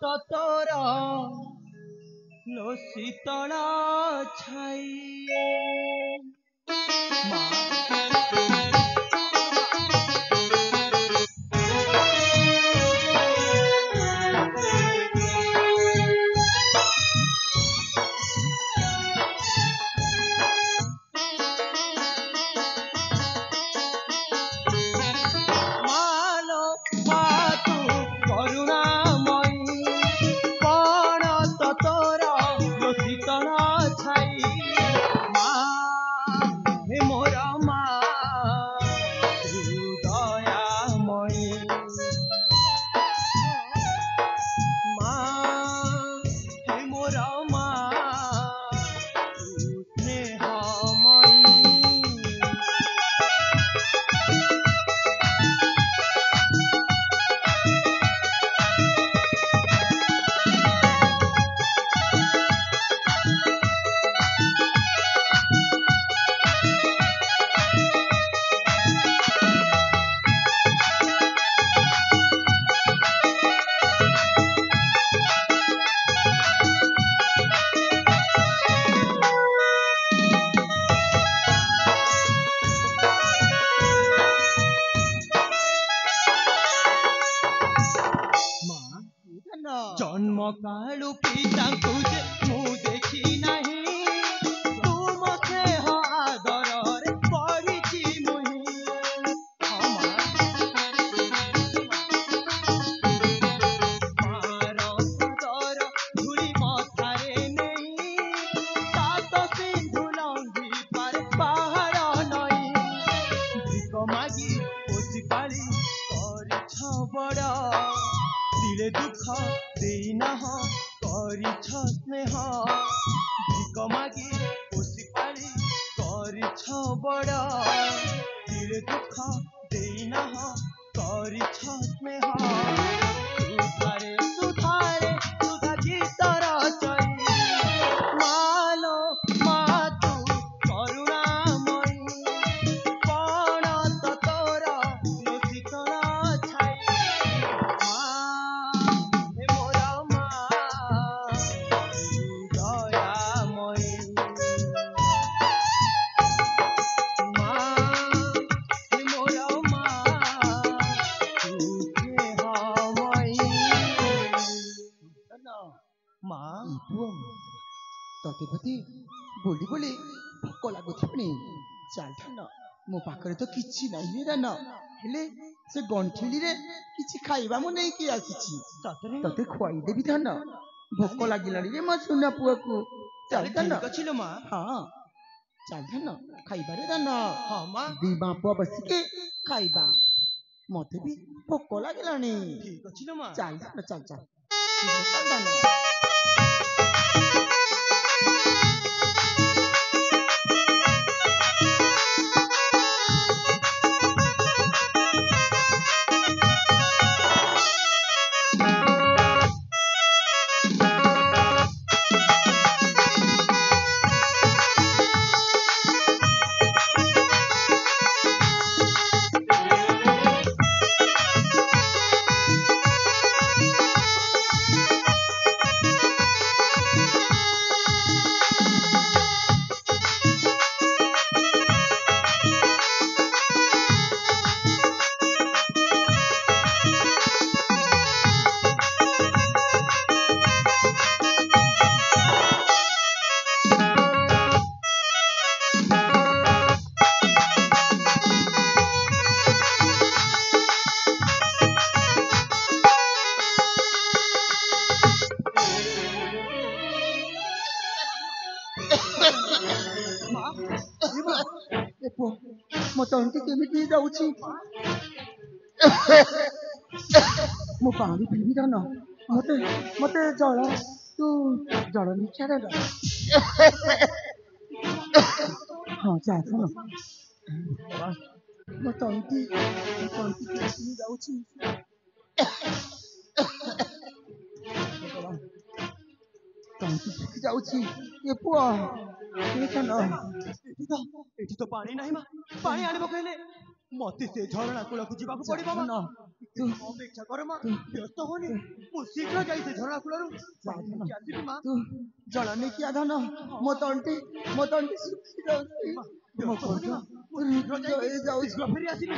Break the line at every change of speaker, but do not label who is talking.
ତୋର ଲୋ ଶୀତଳ ଛାଇ जन्म कालु पिताଙ୍କୁ ଯେ ମୁଁ ଦେଖି ନାହିଁ ତୁମ ସ୍ନେହ ଆଦରରେ ପଢ଼ିଛି ମୁହିଁ ମାର ସଦର ଧୂଳି ମଥାରେ ନେଇ ସାତ ସିନ୍ଧୁ ଲଙ୍ଘି ପାରେ ପାହାଡ଼ ନଈ ଭିକ ମାଗି ପୋଷି ପାଳି କରିଛ ବଡ଼ दिले दुख देना करिछ स्नेह भिक मागी पोषि पाली करिछ बड़ दिले दुख देना करिछ स्नेह सुधारे सुधारे सुधा गीतर चई मालो मातु करुणामयी कण तो तोर लोचितल छाई
तते बोली बोली भोक लगुनि चल धन मो पाखरे तो किछि नहीं धन हेले से गंठिली रे किछि खाइबा मु नै कि आसीछि तते खुआई देबी धन भोक लागिलानी रे मा सुना पुआ को चल धन
कछिलो मा
हां चल धन खाइबा रे धन
हां मा
दी बापा बसिके खाइबा मते भी भोक लागिलानी
ठीक कछिलो मा
चल धन चल चल धन केमिति जाउछि मो पानी पीबी धन मते मते जल तू जल निचारे हाँ जा धन मो तंती केमिति जाउछि तंती सुखी जाउछि ए पुआ
एठी तो पानी नहीं मा पानी आनिबो कहले मते से झरणा कूल को जीवा को पड़िबो मा ଅପେକ୍ଷା କର ମା ବ୍ୟସ୍ତ ହୁଅନି ମୁଁ ଶୀଘ୍ର ଯାଇ ସେ ଝରଣା କୂଳରୁ ଆସିବି ମା
ତୁ ଜଳ ନେଇକି ଆ ଧନ ମୋ ତଣ୍ଟି ଶୁଖି ଯାଉଛି ମୋ
ବ୍ୟସ୍ତ ହୁଅନି ମା ମୁଁ ଶୀଘ୍ର
ରକ୍ତ
ଯାଇକି
ହେଇଯାଉଛି
ଶୀଘ୍ର ଫେରି ଆସିବି